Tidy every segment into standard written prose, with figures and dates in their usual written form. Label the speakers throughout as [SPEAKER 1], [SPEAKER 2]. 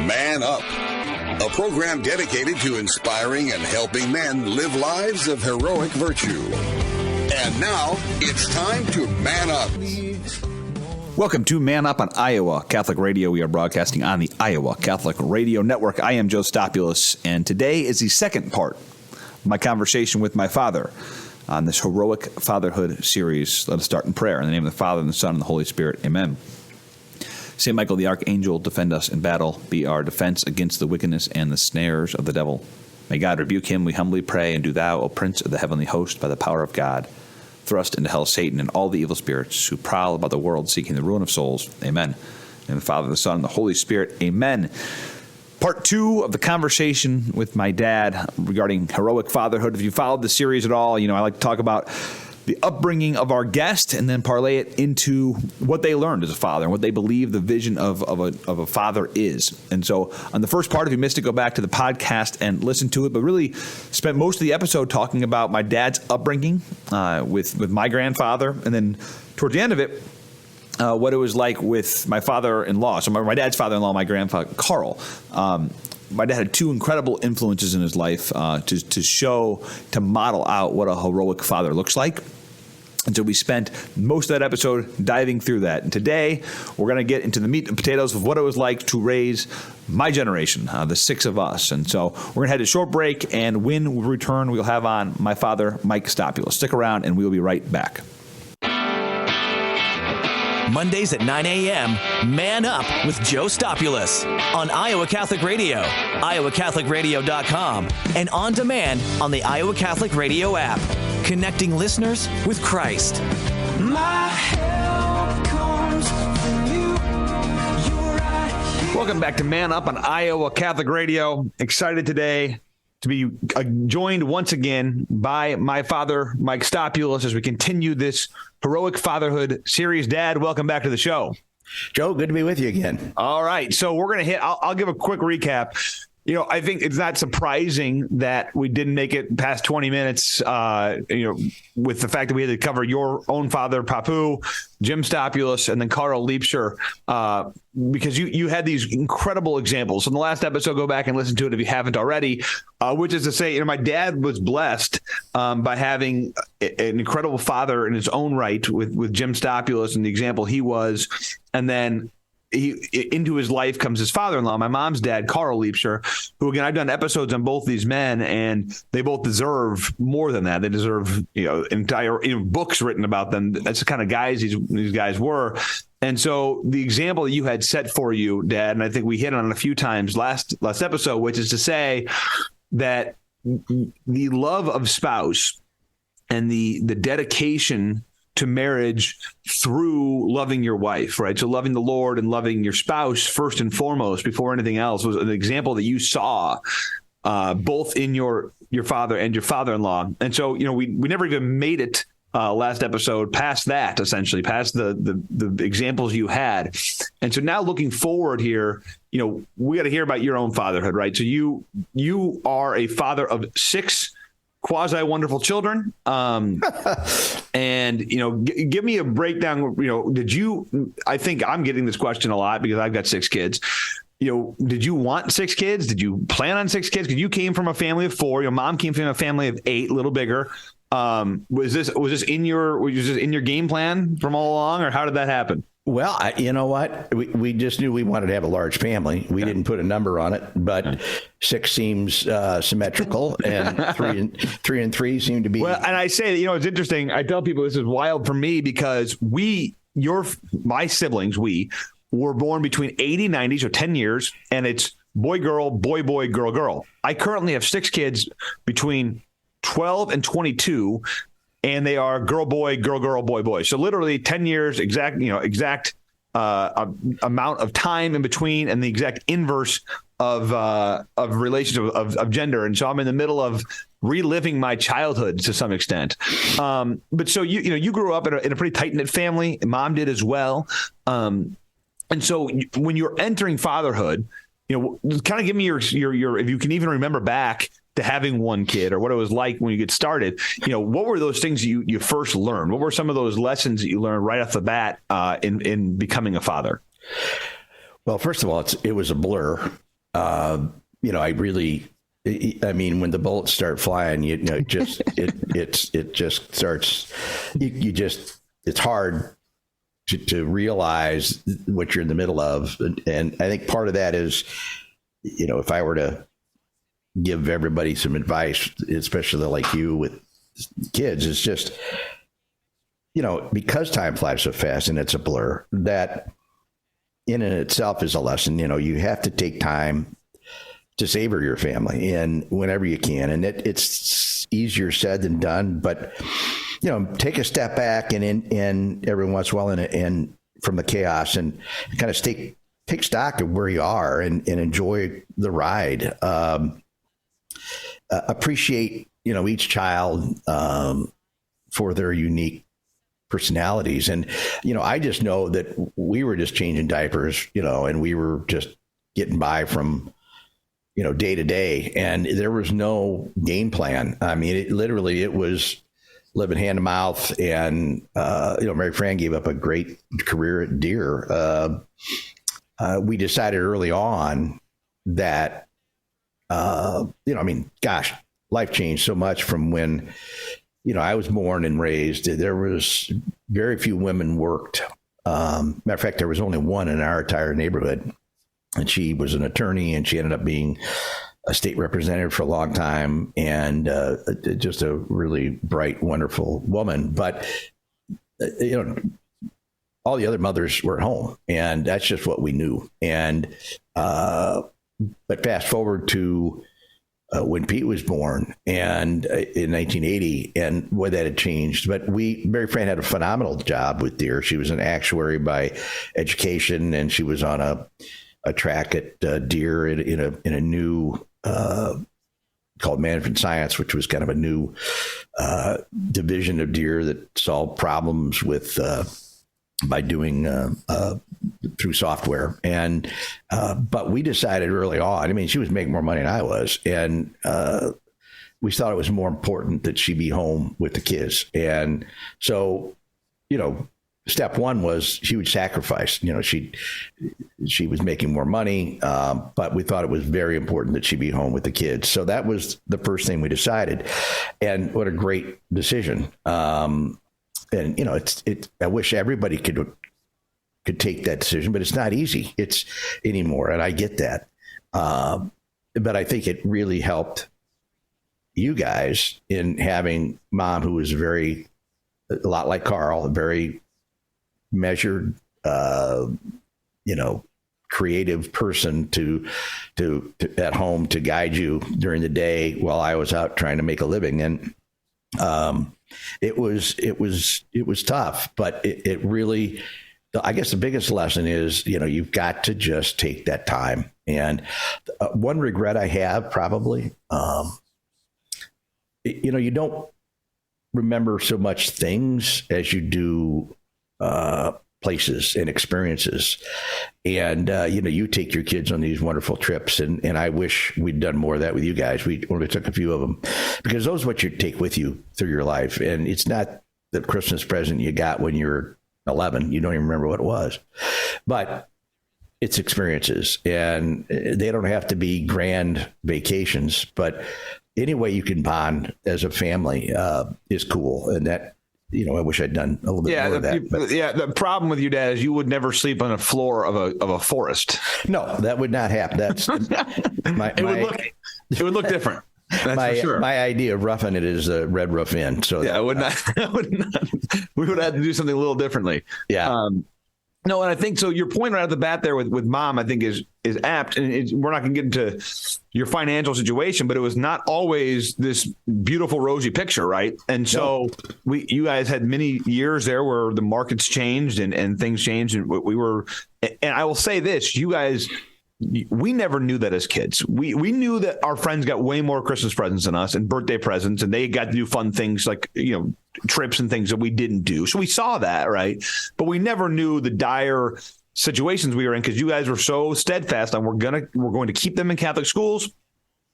[SPEAKER 1] Man Up, a program dedicated to inspiring and helping men live lives of heroic virtue. And now, it's time to Man Up.
[SPEAKER 2] Welcome to Man Up on Iowa Catholic Radio. We are broadcasting on the Iowa Catholic Radio Network. I am Joe Stopulos, and today is the second part of my conversation with my father on this Heroic Fatherhood series. Let us start in prayer. In the name of the Father, and the Son, and the Holy Spirit. Amen. St. Michael the Archangel, defend us in battle. Be our defense against the wickedness and the snares of the devil. May God rebuke him, we humbly pray. And do thou, O Prince of the heavenly host, by the power of God, thrust into hell Satan and all the evil spirits who prowl about the world seeking the ruin of souls. Amen. In the Father, the Son, and the Holy Spirit. Amen. Part 2 of the conversation with my dad regarding heroic fatherhood. If you followed the series at all, I like to talk about the upbringing of our guest and then parlay it into what they learned as a father and what they believe the vision of a father is. And so on the first part, if you missed it, go back to the podcast and listen to it, but really spent most of the episode talking about my dad's upbringing with my grandfather, and then towards the end of it, what it was like with my father-in-law. So my dad's father-in-law, my grandfather, Carl. My dad had two incredible influences in his life to model out what a heroic father looks like. And so we spent most of that episode diving through that. And today, we're going to get into the meat and potatoes of what it was like to raise my generation, the six of us. And so we're going to head to a short break, and when we return, we'll have on my father, Mike Stopulos. Stick around, and we'll be right back.
[SPEAKER 3] Mondays at 9 a.m., Man Up with Joe Stopulos on Iowa Catholic Radio, iowacatholicradio.com, and on demand on the Iowa Catholic Radio app, connecting listeners with Christ.
[SPEAKER 4] My help comes from you. You're right here.
[SPEAKER 2] Welcome back to Man Up on Iowa Catholic Radio. Excited today to be joined once again by my father, Mike Stopulos, as we continue this Heroic Fatherhood series. Dad, welcome back to the show.
[SPEAKER 5] Joe, good to be with you again.
[SPEAKER 2] All right. So we're going to I'll give a quick recap. I think it's not surprising that we didn't make it past 20 minutes, with the fact that we had to cover your own father, Papu, Jim Stopulos, and then Carl Liebscher, because you had these incredible examples. So in the last episode, go back and listen to it if you haven't already, which is to say, my dad was blessed by having an incredible father in his own right with Jim Stopulos and the example he was. And then into his life comes his father-in-law, my mom's dad, Carl Liebscher, who, again, I've done episodes on both these men, and they both deserve more than that. They deserve, entire books written about them. That's the kind of guys these guys were. And so the example that you had set for you, Dad, and I think we hit on it a few times last episode, which is to say that the love of spouse and the dedication to marriage through loving your wife, right? So loving the Lord and loving your spouse first and foremost before anything else was an example that you saw both in your father and your father-in-law. And so, we never even made it last episode past that, essentially, past the examples you had. And so now looking forward here, we got to hear about your own fatherhood, right? So you are a father of 6 quasi wonderful children. And, give me a breakdown. I think I'm getting this question a lot because I've got 6 kids. Did you want 6 kids? Did you plan on 6 kids? Because you came from a family of 4. Your mom came from a family of 8, a little bigger. Was this in your game plan from all along, or how did that happen?
[SPEAKER 5] Well, you know what? We just knew we wanted to have a large family. We didn't put a number on it, but 6 seems symmetrical, and 3 and 3 seem to be.
[SPEAKER 2] Well, and I say that, it's interesting. I tell people this is wild for me because my siblings, we were born between 80 and 90, so 10 years, and it's boy, girl, boy, boy, girl, girl. I currently have 6 kids between 12 and 22. And they are girl, boy, girl, girl, boy, boy. So literally 10 years, exact amount of time in between, and the exact inverse of relationship of gender. And so I'm in the middle of reliving my childhood to some extent. But so you grew up in a pretty tight knit family. Mom did as well. And so when you're entering fatherhood, kind of give me your if you can even remember back to having one kid or what it was like when you get started, what were those things you first learned? What were some of those lessons that you learned right off the bat in becoming a father?
[SPEAKER 5] Well, first of all, it was a blur. I really, I mean, when the bullets start flying, it just starts, it's hard to realize what you're in the middle of. And I think part of that is, if I were to give everybody some advice, especially like you with kids, it's just, because time flies so fast and it's a blur, that in and itself is a lesson. You have to take time to savor your family and whenever you can. And it's easier said than done, but take a step back and every once in a while and from the chaos and kind of take stock of where you are and enjoy the ride. Appreciate, each child for their unique personalities. And, I just know that we were just changing diapers, and we were just getting by from, day to day. And there was no game plan. I mean, it was living hand to mouth. And, Mary Fran gave up a great career at Deere. We decided early on that, life changed so much from when, I was born and raised. There was very few women worked. Matter of fact, there was only one in our entire neighborhood, and she was an attorney, and she ended up being a state representative for a long time, and just a really bright, wonderful woman. But all the other mothers were at home, and that's just what we knew. And but fast forward to when Pete was born, and in 1980, and boy, that had changed. But Mary Fran had a phenomenal job with Deere. She was an actuary by education, and she was on a track at Deere in a new called Management Science, which was kind of a new division of Deere that solved problems with by doing through software. And but we decided early on, I mean, she was making more money than I was, and we thought it was more important that she be home with the kids. And so, step one was she would sacrifice. She was making more money, but we thought it was very important that she be home with the kids. So that was the first thing we decided, and what a great decision. And I wish everybody could take that decision, but it's not easy. It's anymore, and I get that. But I think it really helped you guys in having Mom, who was a lot like Carl, a very measured, creative person to at home to guide you during the day while I was out trying to make a living. And it was tough, but it really, I guess the biggest lesson is, you've got to just take that time. And one regret I have probably, you don't remember so much things as you do places and experiences. And, you take your kids on these wonderful trips. And I wish we'd done more of that with you guys. We only took a few of them, because those are what you take with you through your life. And it's not the Christmas present you got when you're 11. You don't even remember what it was, but it's experiences, and they don't have to be grand vacations, but any way you can bond as a family is cool. And that, I wish I'd done a little bit more of that. But.
[SPEAKER 2] Yeah, the problem with you, Dad, is you would never sleep on the floor of a forest.
[SPEAKER 5] No, that would not happen. That's
[SPEAKER 2] it would look different. That's for sure.
[SPEAKER 5] My idea of roughing it is a Red Roof Inn. So
[SPEAKER 2] yeah, I would not. We would have to do something a little differently.
[SPEAKER 5] Yeah.
[SPEAKER 2] No, and I think so. Your point right at the bat there with Mom, I think is apt, and we're not going to get into your financial situation, but it was not always this beautiful rosy picture, right? And so you guys had many years there where the markets changed and things changed, and we were. And I will say this: you guys, we never knew that as kids. We knew that our friends got way more Christmas presents than us and birthday presents, and they got to do fun things like trips and things that we didn't do. So we saw that, right? But we never knew the dire situations we were in, because you guys were so steadfast on we're going to keep them in Catholic schools,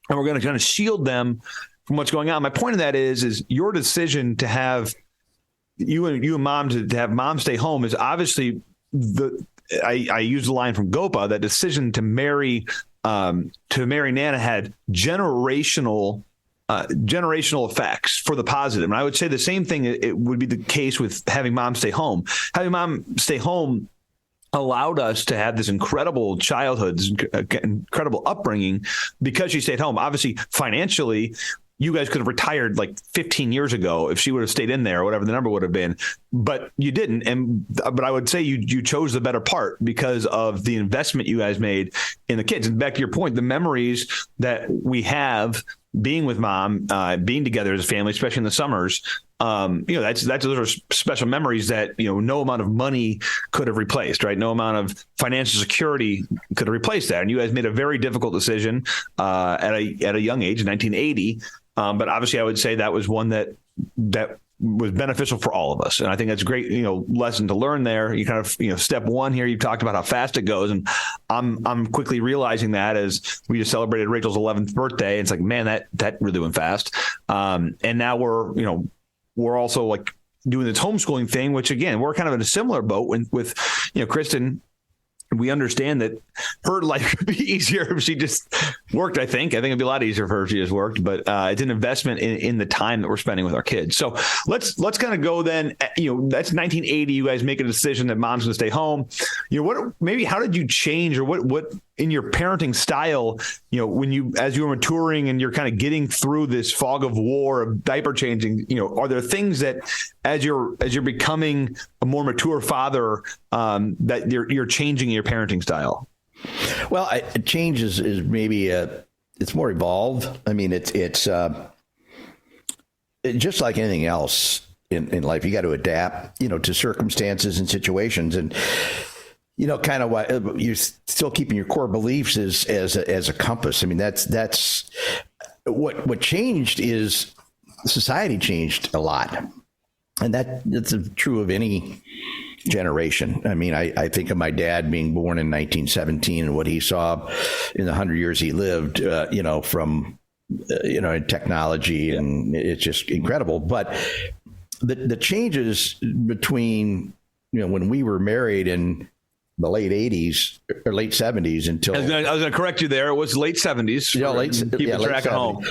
[SPEAKER 2] and we're going to kind of shield them from what's going on. My point of that is your decision to have you and Mom to have Mom stay home is obviously I use the line from Gopa, that decision to marry to marry Nana had generational effects for the positive. And I would say the same thing, it would be the case with having mom stay home. Having mom stay home allowed us to have this incredible childhood, this incredible upbringing because she stayed home. Obviously, financially, you guys could have retired like 15 years ago if she would have stayed in there or whatever the number would have been, but you didn't. But I would say you chose the better part because of the investment you guys made in the kids. And back to your point, the memories that we have being with mom, being together as a family, especially in the summers, those are special memories that, no amount of money could have replaced, right? No amount of financial security could have replaced that. And you guys made a very difficult decision at a young age, in 1980. But obviously I would say that was one that was beneficial for all of us. And I think that's a great, lesson to learn there. You kind of, step one here, you talked about how fast it goes. And I'm quickly realizing that as we just celebrated Rachel's 11th birthday. It's like, man, that really went fast. And now we're also like doing this homeschooling thing, which again, we're kind of in a similar boat with Kristen. We understand that her life would be easier if she just worked. I think it'd be a lot easier for her if she just worked, but it's an investment in the time that we're spending with our kids. So let's kind of go then, that's 1980. You guys make a decision that mom's going to stay home. How did you change, or what in your parenting style, as you were maturing and you're kind of getting through this fog of war of diaper changing, are there things that as you're becoming a more mature father, that you're changing your parenting style?
[SPEAKER 5] Well, change is maybe it's more evolved. I mean, it's just like anything else in life. You got to adapt, to circumstances and situations, and kind of why you're still keeping your core beliefs as a compass. I mean, that's what changed is society changed a lot, and that's true of any generation. I mean, I think of my dad being born in 1917 and what he saw in the 100 years he lived, from, in technology, and it's just incredible. But the changes between, when we were married in the late 80s or late 70s until... I was
[SPEAKER 2] going to correct you there. It was late 70s. Keep track at home.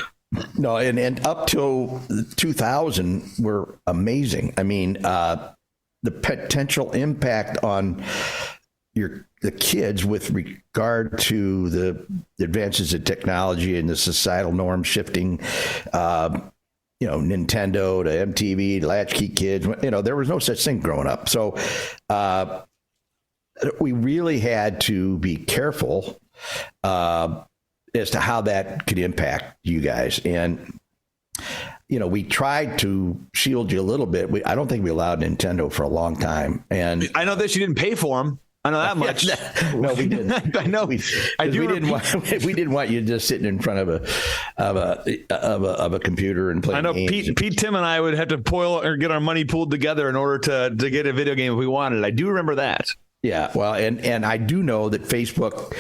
[SPEAKER 5] No, and up till 2000 were amazing. I mean, the potential impact on the kids with regard to the advances in technology and the societal norm shifting, Nintendo to MTV, to latchkey kids, there was no such thing growing up. So we really had to be careful as to how that could impact you guys. And we tried to shield you a little bit. I don't think we allowed Nintendo for a long time. And
[SPEAKER 2] I know that you didn't pay for them. I know that much.
[SPEAKER 5] No, we didn't.
[SPEAKER 2] I know.
[SPEAKER 5] We didn't want you just sitting in front of a computer and playing.
[SPEAKER 2] I know
[SPEAKER 5] games.
[SPEAKER 2] Pete, Tim, and I would have to get our money pooled together in order to get a video game if we wanted. I do remember that.
[SPEAKER 5] Yeah, well, and I do know that Facebook,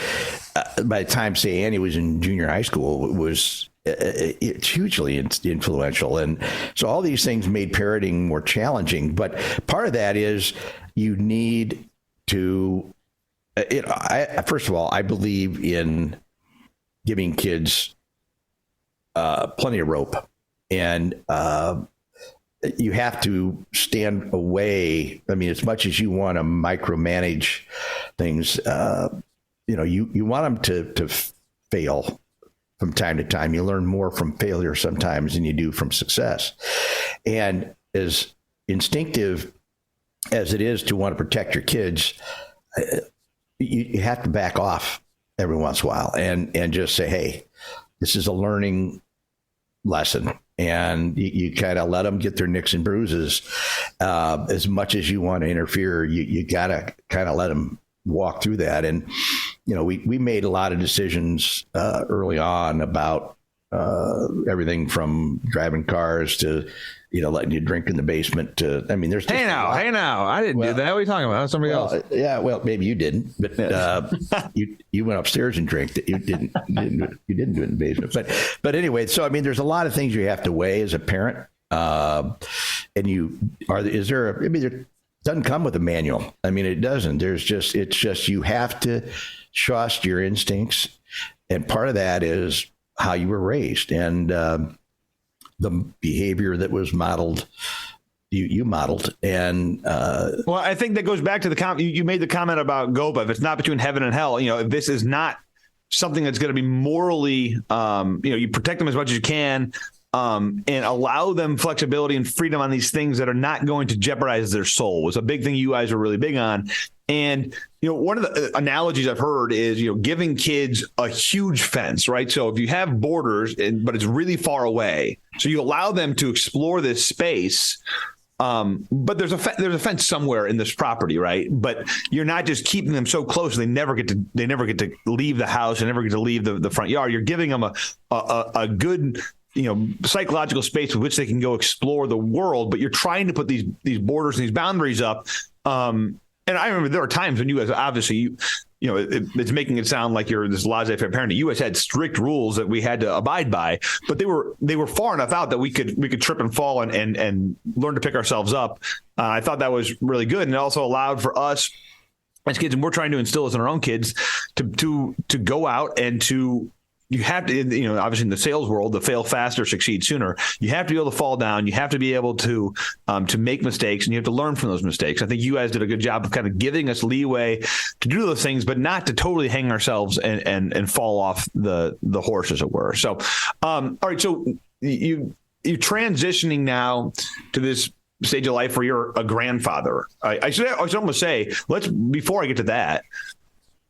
[SPEAKER 5] by the time, say, Annie was in junior high school, it's hugely influential. And so all these things made parenting more challenging. But part of that is you need to, first of all, I believe in giving kids plenty of rope. And you have to stand away. I mean, as much as you want to micromanage things, you want them to fail from time to time. You learn more from failure sometimes than you do from success. And as instinctive as it is to want to protect your kids, you have to back off every once in a while and just say, hey, this is a learning lesson. And you kind of let them get their nicks and bruises. As much as you want to interfere, you got to kind of let them walk through that. And, we made a lot of decisions early on about everything from driving cars to, letting you drink in the basement to, I mean, there's
[SPEAKER 2] Hey now, I didn't do that. What are you talking about? Somebody else.
[SPEAKER 5] Yeah, well, maybe you didn't, but you went upstairs and drank. That you didn't do it in the basement. But anyway, so I mean, there's a lot of things you have to weigh as a parent. And it doesn't come with a manual. I mean, it doesn't. It's just you have to trust your instincts And part of that is how you were raised and the behavior that was modeled. You modeled. And
[SPEAKER 2] well, I think that goes back to the comment you made, the comment about Gopa. If it's not between heaven and hell, if this is not something that's going to be morally, you protect them as much as you can, and allow them flexibility and freedom on these things that are not going to jeopardize their soul was a big thing you guys are really big on. And, one of the analogies I've heard is, giving kids a huge fence, right? So if you have borders, but it's really far away, so you allow them to explore this space. But there's a fence somewhere in this property, right? But you're not just keeping them so close they never get to leave the house and never get to leave the front yard. You're giving them a good psychological space with which they can go explore the world. But you're trying to put these borders and these boundaries up. And I remember there are times when you guys obviously it's making it sound like you're this laissez-faire parent. You guys had strict rules that we had to abide by, but they were far enough out that we could trip and fall and learn to pick ourselves up. I thought that was really good, and it also allowed for us as kids, and we're trying to instill this in our own kids to go out and to. You have to, obviously in the sales world, the fail faster, succeed sooner. You have to be able to fall down. You have to be able to make mistakes, and you have to learn from those mistakes. I think you guys did a good job of kind of giving us leeway to do those things, but not to totally hang ourselves and fall off the horse, as it were. So, all right. So you're transitioning now to this stage of life where you're a grandfather. I should almost say, before I get to that,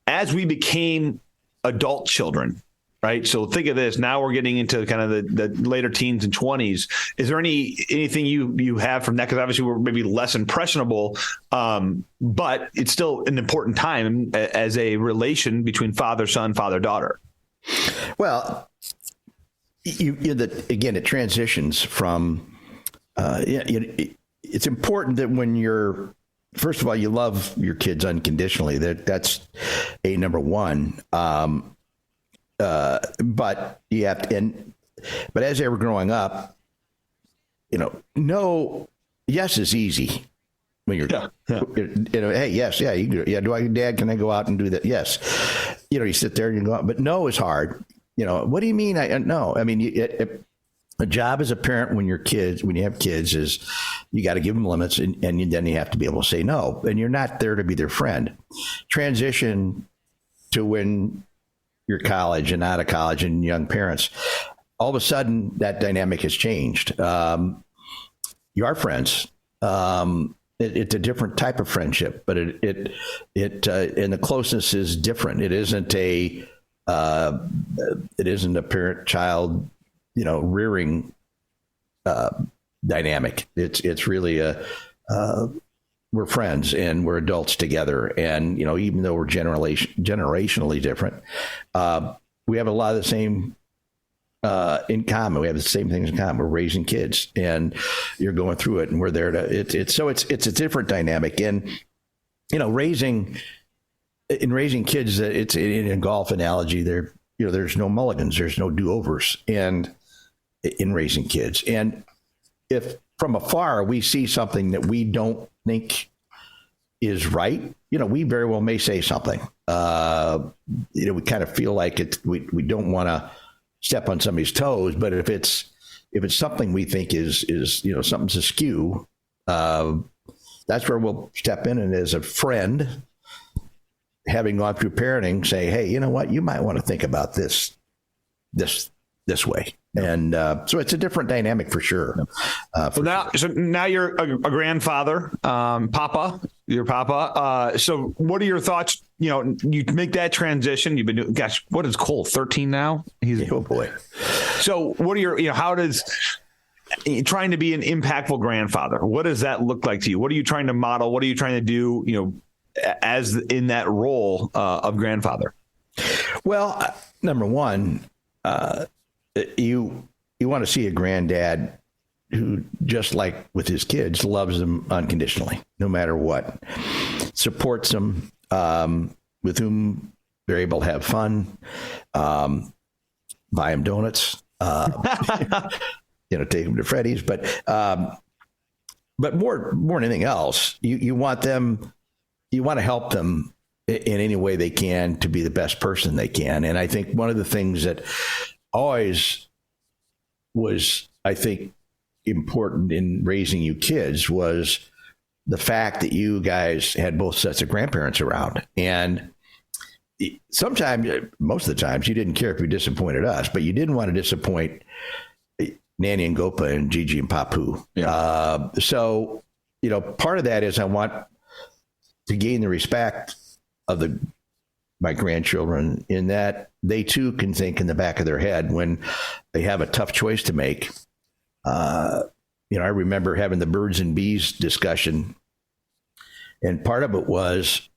[SPEAKER 2] as we became adult children. Right. So think of this. Now we're getting into kind of the later teens and 20s. Is there anything you have from that? Because obviously we're maybe less impressionable, but it's still an important time as a relation between father-son, father-daughter.
[SPEAKER 5] Well, again, it transitions from it's important that when you're, first of all, you love your kids unconditionally. That's a number one. But you have to, but as they were growing up, no, yes is easy when you're, hey, yes, yeah, you do. Yeah, Dad, can I go out and do that? Yes. You sit there and you go out, but no is hard. What do you mean? No, I mean, a job as a parent when you have kids is you got to give them limits and then you have to be able to say no, and you're not there to be their friend. Transition to when you're college and out of college and young parents, all of a sudden that dynamic has changed. You are friends. It's a different type of friendship, but and the closeness is different. It isn't a parent-child, rearing dynamic. It's really we're friends and we're adults together. And, even though we're generationally different, we have a lot of the same in common. We have the same things in common. We're raising kids and you're going through it and we're there to, it's a different dynamic. And, raising kids, it's in a golf analogy there, there's no mulligans, there's no do-overs and in raising kids. And if from afar we see something that we don't think is right, we very well may say something. We kind of feel like we don't want to step on somebody's toes, but if it's something we think is something's askew, that's where we'll step in and as a friend, having gone through parenting, say, hey, you know what, you might want to think about this way. And so it's a different dynamic for sure.
[SPEAKER 2] So now you're a grandfather, Papa. You're Papa. So what are your thoughts? You make that transition. You've been doing, gosh, what is Cole? 13 now?
[SPEAKER 5] Oh boy.
[SPEAKER 2] So what are your? How does trying to be an impactful grandfather? What does that look like to you? What are you trying to model? What are you trying to do? As in that role of grandfather.
[SPEAKER 5] Well, number one. You want to see a granddad who, just like with his kids, loves them unconditionally, no matter what, supports them, with whom they're able to have fun, buy them donuts, take them to Freddy's, but more than anything else, you want to help them in any way they can to be the best person they can. And I think one of the things that always was, I think, important in raising you kids was the fact that you guys had both sets of grandparents around. And sometimes, most of the times, you didn't care if you disappointed us, but you didn't want to disappoint Nanny and Gopa and Gigi and Papu. Yeah. So, part of that is I want to gain the respect of my grandchildren in that they too can think in the back of their head when they have a tough choice to make. I remember having the birds and bees discussion, and part of it was,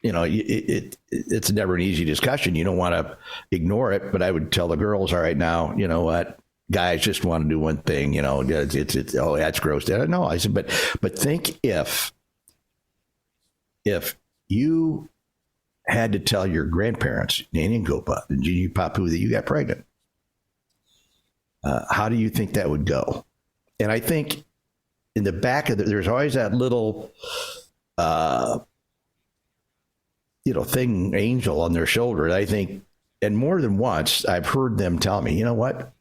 [SPEAKER 5] it's never an easy discussion. You don't want to ignore it, but I would tell the girls, all right, now, you know what, guys just want to do one thing, it's oh, that's gross. No, I said, but think if you had to tell your grandparents, Nanny and Gopa and Gigi Papu, that you got pregnant, how do you think that would go? And I think in the back of there's always that little, thing, angel on their shoulder. I think, and more than once, I've heard them tell me, you know what?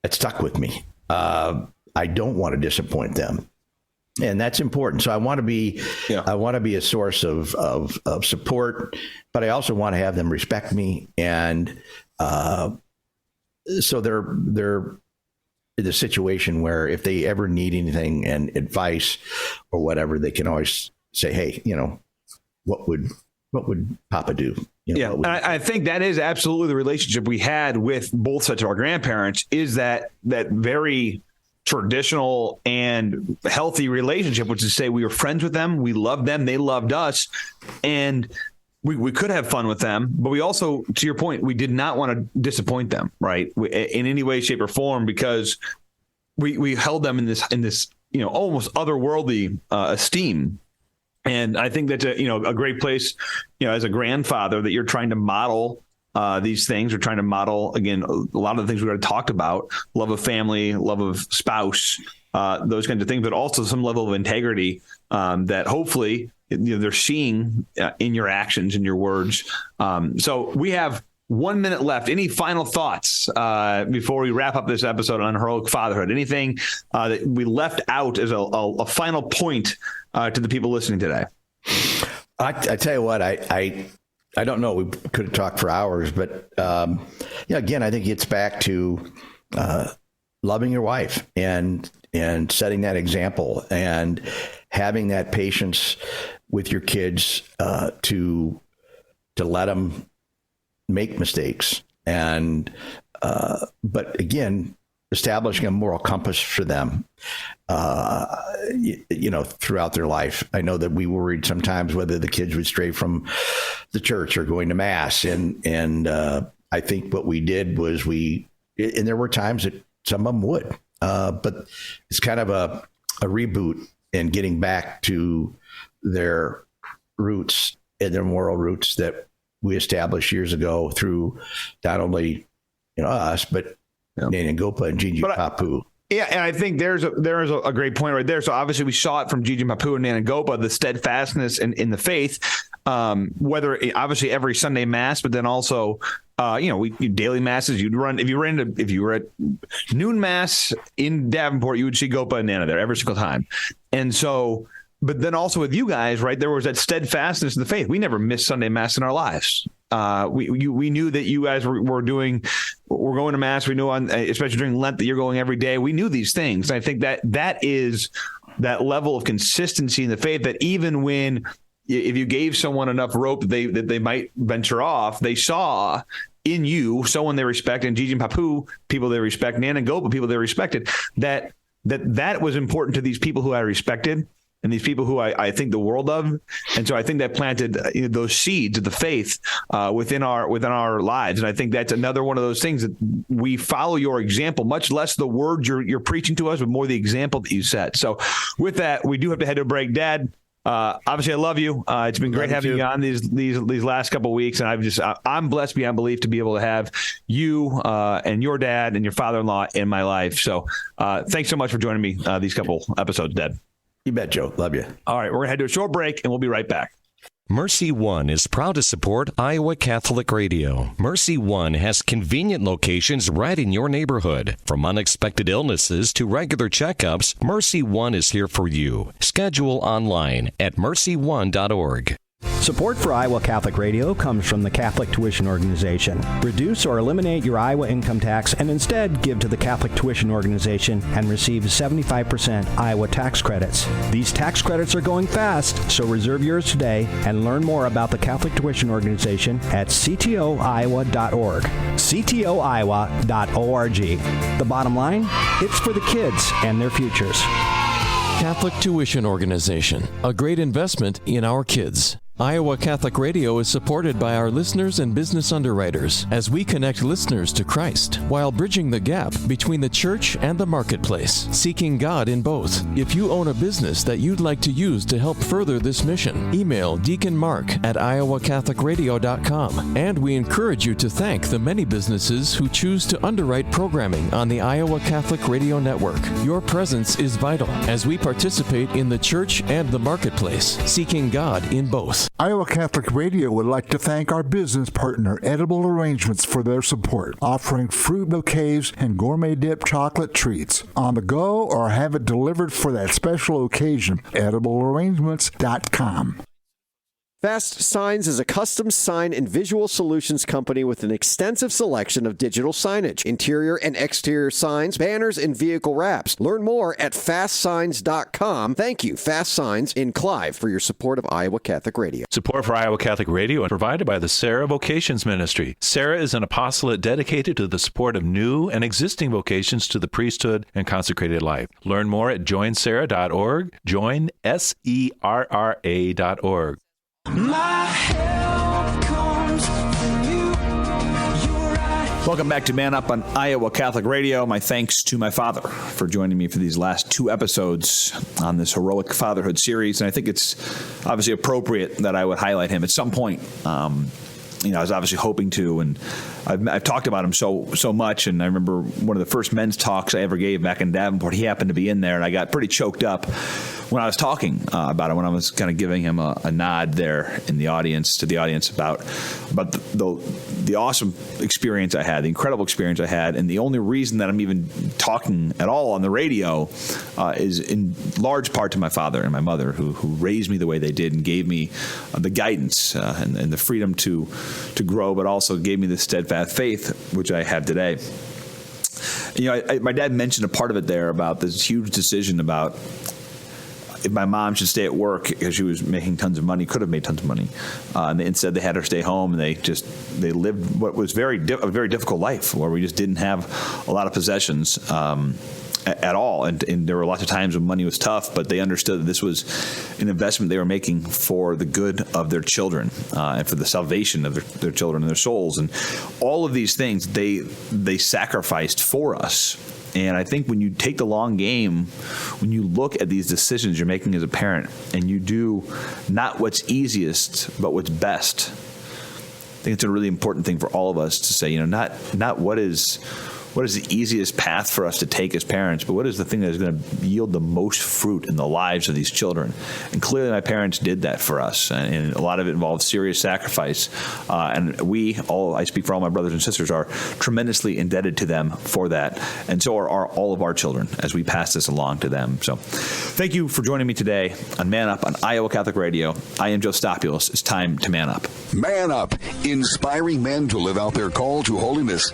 [SPEAKER 5] It stuck with me. I don't want to disappoint them. And that's important. So I want to be, a source of support, but I also want to have them respect me. And, so they're in a situation where if they ever need anything and advice or whatever, they can always say, hey, what would Papa do?
[SPEAKER 2] And I think that is absolutely the relationship we had with both sets of our grandparents, is that very traditional and healthy relationship, which is to say we were friends with them. We loved them. They loved us. And we could have fun with them, but we also, to your point, we did not want to disappoint them, right? In any way, shape, or form, because we held them in this almost otherworldly esteem. And I think that's a great place, as a grandfather, that you're trying to model these things. We're trying to model, again, a lot of the things we already talked about: love of family, love of spouse, those kinds of things, but also some level of integrity that hopefully they're seeing in your actions, in your words. So we have 1 minute left. Any final thoughts before we wrap up this episode on Heroic Fatherhood? Anything that we left out as a final point to the people listening today?
[SPEAKER 5] I tell you what, I don't know. We could have talked for hours, but again, I think it's back to loving your wife and setting that example and having that patience with your kids to let them make mistakes, and but again, establishing a moral compass for them, throughout their life. I know that we worried sometimes whether the kids would stray from the church or going to mass, and I think what we did was and there were times that some of them would, but it's kind of a reboot and getting back to their roots and their moral roots that we established years ago through not only us, but Nanny and Gopa and Gigi Papu.
[SPEAKER 2] And I think there's a great point right there. So obviously we saw it from Gigi Papu and Nanny and Gopa, the steadfastness in the faith, whether obviously every Sunday mass, but then also we daily masses. If you were at noon mass in Davenport, you would see Gopa and Nana there every single time. And so, but then also with you guys, right, there was that steadfastness in the faith. We never missed Sunday mass in our lives. We knew that you guys were going to mass. We knew especially during Lent, that you're going every day. We knew these things. And I think that is that level of consistency in the faith, that even when, if you gave someone enough rope that they might venture off, they saw in you someone they respect, and Gigi and Papu, people they respect, Nana and Gopa, people they respected, that was important to these people who I respected and these people who I think the world of. And so I think that planted those seeds of the faith within our lives. And I think that's another one of those things that we follow your example, much less the words you're preaching to us, but more the example that you set. So with that, we do have to head to a break. Dad, obviously I love you. It's been great having you on these last couple of weeks. And I'm blessed beyond belief to be able to have you and your dad and your father-in-law in my life. So thanks so much for joining me these couple episodes, Dad.
[SPEAKER 5] You bet, Joe. Love you.
[SPEAKER 2] All right. We're going to head to a short break and we'll be right back.
[SPEAKER 6] Mercy One is proud to support Iowa Catholic Radio. Mercy One has convenient locations right in your neighborhood. From unexpected illnesses to regular checkups, Mercy One is here for you. Schedule online at mercyone.org.
[SPEAKER 7] Support for Iowa Catholic Radio comes from the Catholic Tuition Organization. Reduce or eliminate your Iowa income tax and instead give to the Catholic Tuition Organization and receive 75% Iowa tax credits. These tax credits are going fast, so reserve yours today and learn more about the Catholic Tuition Organization at ctoiowa.org. ctoiowa.org. The bottom line, it's for the kids and their futures.
[SPEAKER 8] Catholic Tuition Organization, a great investment in our kids. Iowa Catholic Radio is supported by our listeners and business underwriters as we connect listeners to Christ while bridging the gap between the church and the marketplace, seeking God in both. If you own a business that you'd like to use to help further this mission, email Deacon Mark at iowacatholicradio.com. And we encourage you to thank the many businesses who choose to underwrite programming on the Iowa Catholic Radio Network. Your presence is vital as we participate in the church and the marketplace, seeking God in both.
[SPEAKER 9] Iowa Catholic Radio would like to thank our business partner, Edible Arrangements, for their support, offering fruit bouquets and gourmet dip chocolate treats on the go or have it delivered for that special occasion. EdibleArrangements.com.
[SPEAKER 10] Fast Signs is a custom sign and visual solutions company with an extensive selection of digital signage, interior and exterior signs, banners, and vehicle wraps. Learn more at fastsigns.com. Thank you, Fast Signs in Clive, for your support of Iowa Catholic Radio.
[SPEAKER 11] Support for Iowa Catholic Radio is provided by the Sarah Vocations Ministry. Sarah is an apostolate dedicated to the support of new and existing vocations to the priesthood and consecrated life. Learn more at joinsarah.org, joinserra.org.
[SPEAKER 4] My help comes from you. You're right.
[SPEAKER 2] Welcome back to Man Up on Iowa Catholic Radio. My thanks to my father for joining me for these last 2 episodes on this Heroic Fatherhood series. And I think it's obviously appropriate that I would highlight him at some point. I was obviously hoping to, and I've talked about him so much. And I remember one of the first men's talks I ever gave back in Davenport. He happened to be in there, and I got pretty choked up when I was talking about it, when I was kind of giving him a nod there in the audience, to the audience about the awesome experience I had, the incredible experience I had. And the only reason that I'm even talking at all on the radio is in large part to my father and my mother, who raised me the way they did and gave me the guidance and the freedom to grow, but also gave me the steadfast faith, which I have today. My dad mentioned a part of it there about this huge decision about if my mom should stay at work because she was making tons of money, could have made tons of money. And instead they had her stay home, and they lived what was a very difficult life where we just didn't have a lot of possessions at all. And there were lots of times when money was tough, but they understood that this was an investment they were making for the good of their children and for the salvation of their children and their souls. And all of these things they sacrificed for us. And I think when you take the long game, when you look at these decisions you're making as a parent, and you do not what's easiest, but what's best, I think it's a really important thing for all of us to say, not what is the easiest path for us to take as parents, but what is the thing that is going to yield the most fruit in the lives of these children? And clearly my parents did that for us, and a lot of it involved serious sacrifice. And I speak for all my brothers and sisters, are tremendously indebted to them for that. And so are all of our children as we pass this along to them. So thank you for joining me today on Man Up on Iowa Catholic Radio. I am Joe Stopulos. It's time to man up.
[SPEAKER 1] Man Up, inspiring men to live out their call to holiness.